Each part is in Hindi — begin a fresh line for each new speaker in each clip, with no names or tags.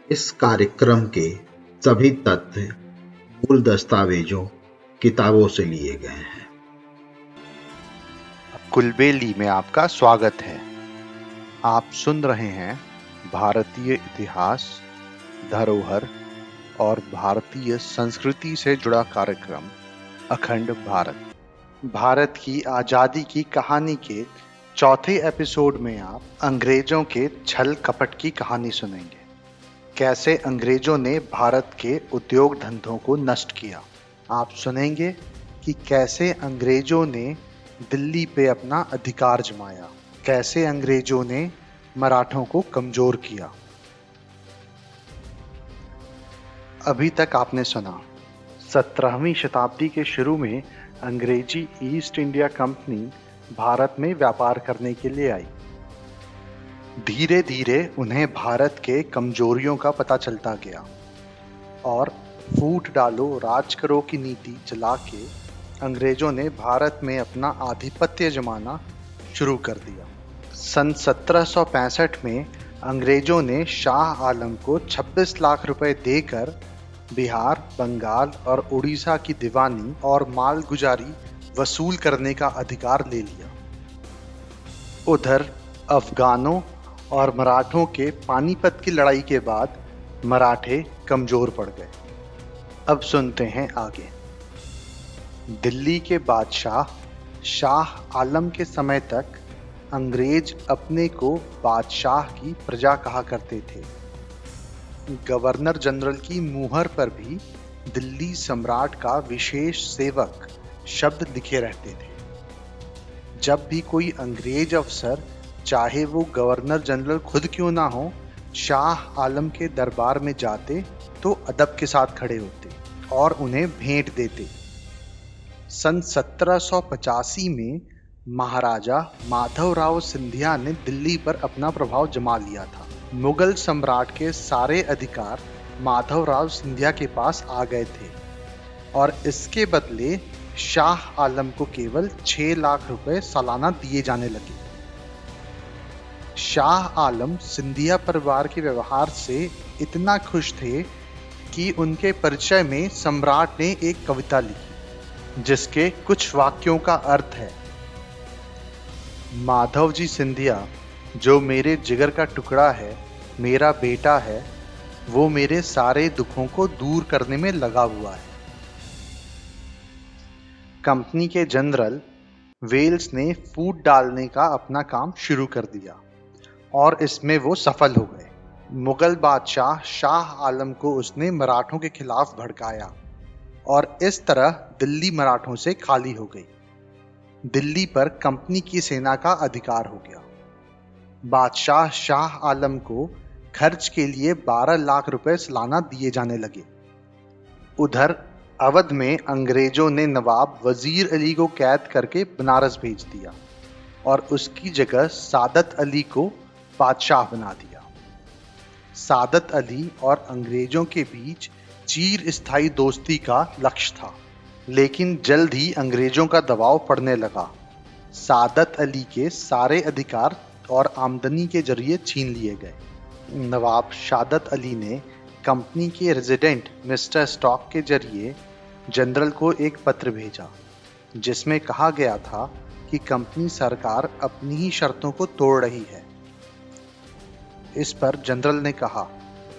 इस कार्यक्रम के सभी तथ्य मूल दस्तावेजों, किताबों से लिए गए हैं।
कुलबेली में आपका स्वागत है। आप सुन रहे हैं भारतीय इतिहास, धरोहर और भारतीय संस्कृति से जुड़ा कार्यक्रम अखंड भारत। भारत की आजादी की कहानी के चौथे एपिसोड में आप अंग्रेजों के छल कपट की कहानी सुनेंगे। कैसे अंग्रेजों ने भारत के उद्योग धंधों को नष्ट किया। आप सुनेंगे कि कैसे अंग्रेजों ने दिल्ली पे अपना अधिकार जमाया, कैसे अंग्रेजों ने मराठों को कमजोर किया। अभी तक आपने सुना 17वीं शताब्दी के शुरू में अंग्रेजी ईस्ट इंडिया कंपनी भारत में व्यापार करने के लिए आई। धीरे धीरे उन्हें भारत के कमजोरियों का पता चलता गया और फूट डालो राज करो की नीति चला के अंग्रेजों ने भारत में अपना आधिपत्य जमाना शुरू कर दिया। सन 1765 में अंग्रेजों ने शाह आलम को 26 लाख रुपए देकर बिहार, बंगाल और उड़ीसा की दीवानी और मालगुजारी वसूल करने का अधिकार ले लिया। उधर अफगानों और मराठों के पानीपत की लड़ाई के बाद मराठे कमजोर पड़ गए। अब सुनते हैं आगे। दिल्ली के बादशाह शाह आलम के समय तक अंग्रेज अपने को बादशाह की प्रजा कहा करते थे। गवर्नर जनरल की मुहर पर भी दिल्ली सम्राट का विशेष सेवक शब्द लिखे रहते थे। जब भी कोई अंग्रेज अफसर, चाहे वो गवर्नर जनरल खुद क्यों ना हो, शाह आलम के दरबार में जाते तो अदब के साथ खड़े होते और उन्हें भेंट देते। सन 1785 में महाराजा माधवराव सिंधिया ने दिल्ली पर अपना प्रभाव जमा लिया था। मुगल सम्राट के सारे अधिकार माधवराव सिंधिया के पास आ गए थे और इसके बदले शाह आलम को केवल 6 लाख रुपए सालाना दिए जाने लगे। शाह आलम सिंधिया परिवार के व्यवहार से इतना खुश थे कि उनके परिचय में सम्राट ने एक कविता लिखी जिसके कुछ वाक्यों का अर्थ है। माधव जी सिंधिया जो मेरे जिगर का टुकड़ा है, मेरा बेटा है, वो मेरे सारे दुखों को दूर करने में लगा हुआ है। कंपनी के जनरल वेल्स ने फूट डालने का अपना काम शुरू कर दिया और इसमें वो सफल हो गए। मुगल बादशाह शाह आलम को उसने मराठों के खिलाफ भड़काया और इस तरह दिल्ली मराठों से खाली हो गई। दिल्ली पर कंपनी की सेना का अधिकार हो गया। बादशाह शाह आलम को खर्च के लिए 12 लाख रुपए सालाना दिए जाने लगे। उधर अवध में अंग्रेजों ने नवाब वजीर अली को कैद करके बनारस भेज दिया और उसकी जगह सादत अली को बादशाह बना दिया। सादत अली और अंग्रेजों के बीच चिरस्थायी दोस्ती का लक्ष्य था, लेकिन जल्द ही अंग्रेजों का दबाव पड़ने लगा। सादत अली के सारे अधिकार और आमदनी के जरिए छीन लिए गए। नवाब सादत अली ने कंपनी के रेजिडेंट मिस्टर स्टॉक के जरिए जनरल को एक पत्र भेजा जिसमें कहा गया था कि कंपनी सरकार अपनी ही शर्तों को तोड़ रही है। इस पर जनरल ने कहा,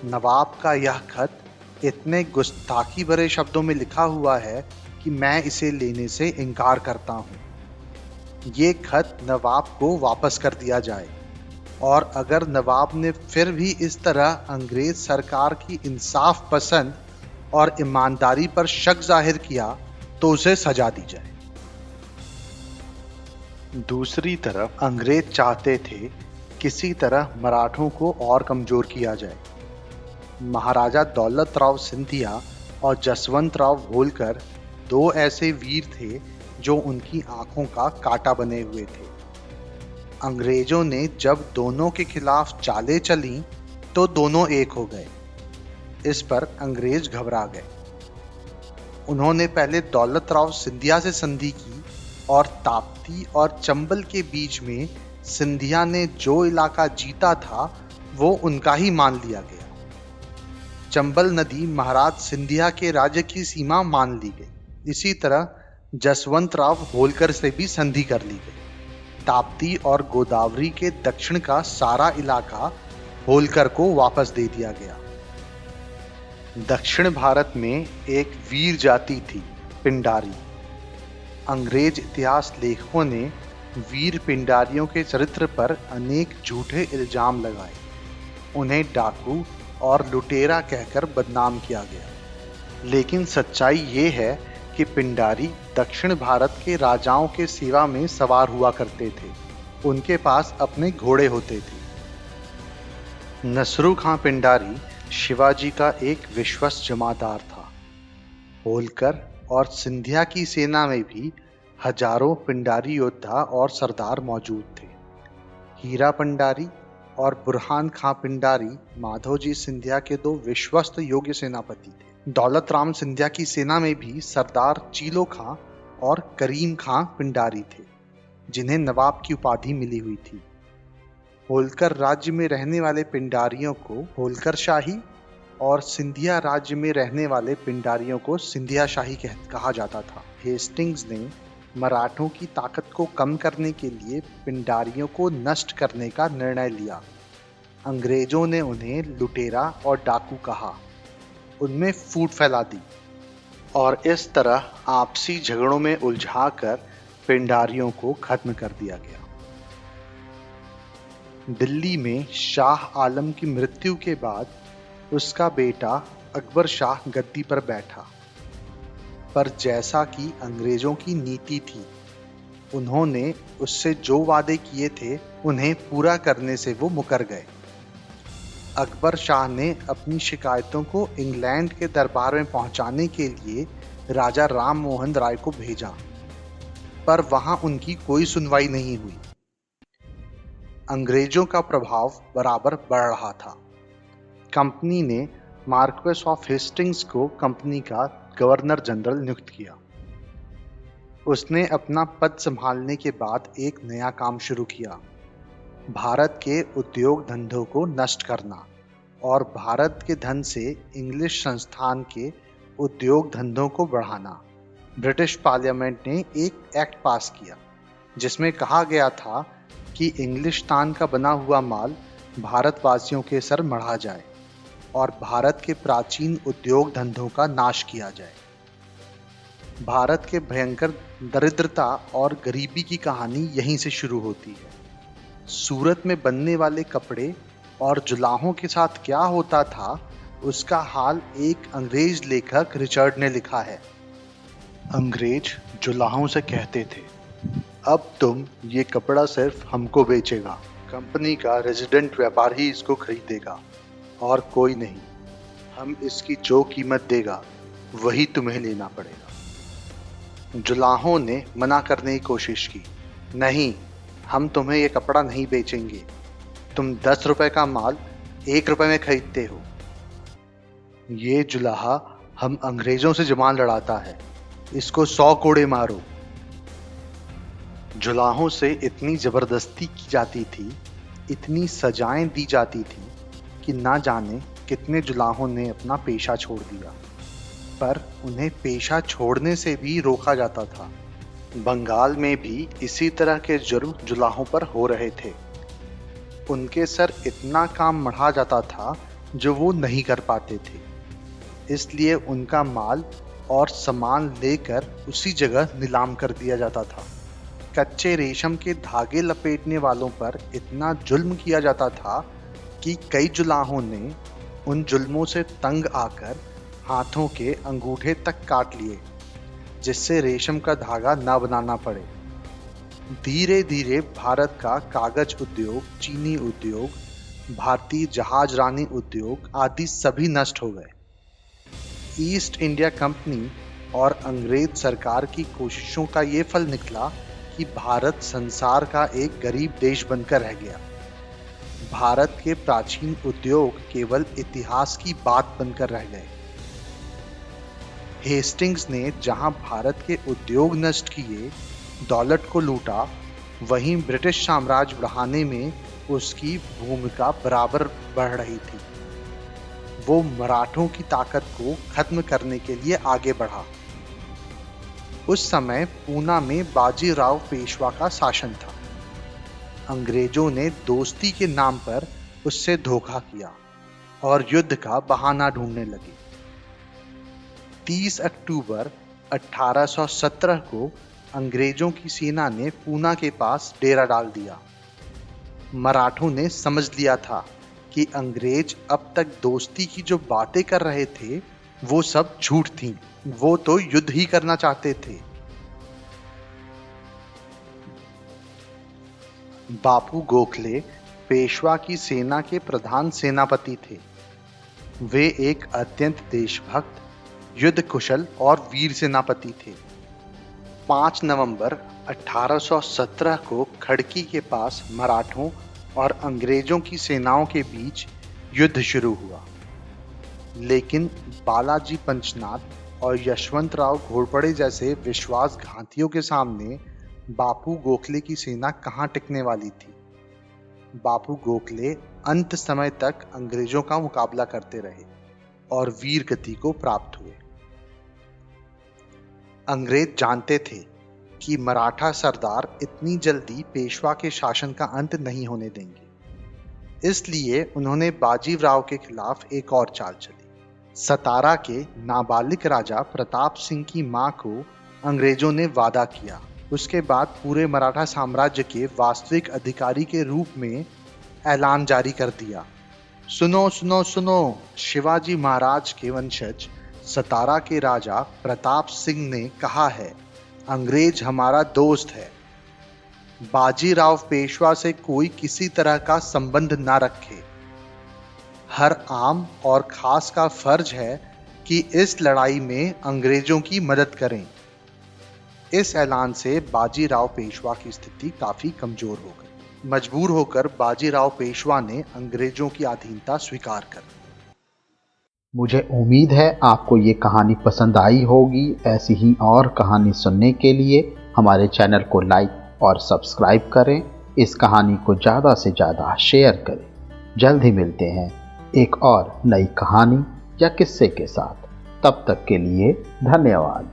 नवाब का यह खत इतने गुस्ताखी भरे शब्दों में लिखा हुआ है कि मैं इसे लेने से इनकार करता हूँ। ये खत नवाब को वापस कर दिया जाए और अगर नवाब ने फिर भी इस तरह अंग्रेज सरकार की इंसाफ पसंद और ईमानदारी पर शक जाहिर किया तो उसे सजा दी जाए। दूसरी तरफ अंग्रेज चाहते थे किसी तरह मराठों को और कमजोर किया जाए। महाराजा दौलत राव सिंधिया और जसवंत राव होलकर 2 ऐसे वीर थे जो उनकी आंखों का कांटा बने हुए थे। अंग्रेजों ने जब दोनों के खिलाफ चालें चली तो दोनों एक हो गए। इस पर अंग्रेज घबरा गए। उन्होंने पहले दौलत राव सिंधिया से संधि की और ताप्ती और चंबल के बीच में सिंधिया ने जो इलाका जीता था वो उनका ही मान लिया गया। चंबल नदी महाराज सिंधिया के राज्य की सीमा मान ली गई। इसी तरह जसवंत राव होलकर से भी संधि कर ली गई। ताप्ती और गोदावरी के दक्षिण का सारा इलाका होलकर को वापस दे दिया गया। दक्षिण भारत में एक वीर जाति थी, पिंडारी। अंग्रेज इतिहास लेखकों ने वीर पिंडारियों के चरित्र पर अनेक झूठे इल्जाम लगाए। उन्हें डाकू और लुटेरा कहकर बदनाम किया गया। लेकिन सच्चाई ये है कि पिंडारी दक्षिण भारत के राजाओं के सेवा में सवार हुआ करते थे। उनके पास अपने घोड़े होते थे। नसरू खां पिंडारी शिवाजी का एक विश्वस्त जमादार था। होलकर और सिंधिया की सेना में भी हजारों पिंडारी योद्धा और सरदार मौजूद थे। हीरा पिंडारी और बुरहान खां पिंडारी माधोजी सिंधिया के दो विश्वस्त योग्य सेनापति थे। दौलत राम सिंधिया की सेना में भी सरदार चीलो खां और करीम खां पिंडारी थे, जिन्हें नवाब की उपाधि मिली हुई थी। होलकर राज्य में रहने वाले पिंडारियों को होलकर शाही और सिंधिया राज्य में रहने वाले पिंडारियों को सिंधिया शाही कहा जाता था। हेस्टिंग्स ने मराठों की ताकत को कम करने के लिए पिंडारियों को नष्ट करने का निर्णय लिया। अंग्रेजों ने उन्हें लुटेरा और डाकू कहा, उनमें फूट फैला दी और इस तरह आपसी झगड़ों में उलझाकर पिंडारियों को खत्म कर दिया गया। दिल्ली में शाह आलम की मृत्यु के बाद उसका बेटा अकबर शाह गद्दी पर बैठा, पर जैसा कि अंग्रेजों की नीति थी, उन्होंने उससे जो वादे किए थे उन्हें पूरा करने से वो मुकर गए। अकबर शाह ने अपनी शिकायतों को इंग्लैंड के दरबार में पहुंचाने के लिए राजा राम मोहन राय को भेजा, पर वहां उनकी कोई सुनवाई नहीं हुई। अंग्रेजों का प्रभाव बराबर बढ़ रहा था। कंपनी ने मार्क्वेस ऑफ हेस्टिंग्स को कंपनी का गवर्नर जनरल नियुक्त किया। उसने अपना पद संभालने के बाद एक नया काम शुरू किया, भारत के उद्योग धंधों को नष्ट करना और भारत के धन से इंग्लिश संस्थान के उद्योग धंधों को बढ़ाना। ब्रिटिश पार्लियामेंट ने एक एक्ट पास किया जिसमें कहा गया था कि इंग्लिस्तान का बना हुआ माल भारतवासियों के सर मढ़ा जाए और भारत के प्राचीन उद्योग धंधों का नाश किया जाए। भारत के भयंकर दरिद्रता और गरीबी की कहानी यहीं से शुरू होती है। सूरत में बनने वाले कपड़े और जुलाहों के साथ क्या होता था, उसका हाल एक अंग्रेज लेखक रिचर्ड ने लिखा है। अंग्रेज जुलाहों से कहते थे, अब तुम ये कपड़ा सिर्फ हमको बेचेगा, कंपनी का रेजिडेंट व्यापार ही इसको खरीदेगा और कोई नहीं। हम इसकी जो कीमत देगा वही तुम्हें लेना पड़ेगा। जुलाहों ने मना करने की कोशिश की, नहीं, हम तुम्हें ये कपड़ा नहीं बेचेंगे। तुम 10 रुपए का माल 1 रुपए में खरीदते हो। ये जुलाहा हम अंग्रेजों से जबान लड़ाता है, इसको 100 कोड़े मारो। जुलाहों से इतनी जबरदस्ती की जाती थी, इतनी सजाएं दी जाती थी कि ना जाने कितने जुलाहों ने अपना पेशा छोड़ दिया, पर उन्हें पेशा छोड़ने से भी रोका जाता था। बंगाल में भी इसी तरह के जुर्म जुलाहों पर हो रहे थे। उनके सर इतना काम मढ़ा जाता था जो वो नहीं कर पाते थे, इसलिए उनका माल और सामान लेकर उसी जगह नीलाम कर दिया जाता था। कच्चे रेशम के धागे लपेटने वालों पर इतना जुल्म किया जाता था कि कई जुलाहों ने उन जुल्मों से तंग आकर हाथों के अंगूठे तक काट लिए, जिससे रेशम का धागा ना बनाना पड़े। धीरे धीरे भारत का कागज उद्योग, चीनी उद्योग, भारतीय जहाजरानी उद्योग आदि सभी नष्ट हो गए। ईस्ट इंडिया कंपनी और अंग्रेज सरकार की कोशिशों का ये फल निकला कि भारत संसार का एक गरीब देश बनकर रह गया। भारत के प्राचीन उद्योग केवल इतिहास की बात बनकर रह गए। हेस्टिंग्स ने जहां भारत के उद्योग नष्ट किए, दौलत को लूटा, वहीं ब्रिटिश साम्राज्य बढ़ाने में उसकी भूमिका बराबर बढ़ रही थी। वो मराठों की ताकत को खत्म करने के लिए आगे बढ़ा। उस समय पूना में बाजीराव पेशवा का शासन था। अंग्रेजों ने दोस्ती के नाम पर उससे धोखा किया और युद्ध का बहाना ढूंढने लगे। 30 अक्टूबर 1817 को अंग्रेजों की सेना ने पूना के पास डेरा डाल दिया। मराठों ने समझ लिया था कि अंग्रेज अब तक दोस्ती की जो बातें कर रहे थे वो सब झूठ थीं। वो तो युद्ध ही करना चाहते थे। बापू गोखले पेशवा की सेना के प्रधान सेनापति थे। वे एक अत्यंत देशभक्त, युद्ध कुशल और वीर सेनापति थे। 5 नवंबर 1817 को खड़की के पास मराठों और अंग्रेजों की सेनाओं के बीच युद्ध शुरू हुआ। लेकिन बालाजी पंचनाथ और यशवंतराव घोरपड़े जैसे विश्वासघातियों के सामने बापू गोखले की सेना कहां टिकने वाली थी। बापू गोखले अंत समय तक अंग्रेजों का मुकाबला करते रहे और वीर गति को प्राप्त हुए। अंग्रेज जानते थे कि मराठा सरदार इतनी जल्दी पेशवा के शासन का अंत नहीं होने देंगे। इसलिए उन्होंने बाजीराव के खिलाफ एक और चाल चली। सतारा के नाबालिग राजा प्रताप सिंह की मां को अंग्रेजों ने वादा किया। उसके बाद पूरे मराठा साम्राज्य के वास्तविक अधिकारी के रूप में ऐलान जारी कर दिया। सुनो सुनो सुनो, शिवाजी महाराज के वंशज सतारा के राजा प्रताप सिंह ने कहा है, अंग्रेज हमारा दोस्त है। बाजीराव पेशवा से कोई किसी तरह का संबंध ना रखे। हर आम और खास का फर्ज है कि इस लड़ाई में अंग्रेजों की मदद करें। इस ऐलान से बाजीराव पेशवा की स्थिति काफी कमजोर हो गई। मजबूर होकर बाजीराव पेशवा ने अंग्रेजों की अधीनता स्वीकार कर ली।
मुझे उम्मीद है आपको ये कहानी पसंद आई होगी। ऐसी ही और कहानी सुनने के लिए हमारे चैनल को लाइक और सब्सक्राइब करें। इस कहानी को ज़्यादा से ज़्यादा शेयर करें। जल्द ही मिलते हैं एक और नई कहानी या किस्से के साथ। तब तक के लिए धन्यवाद।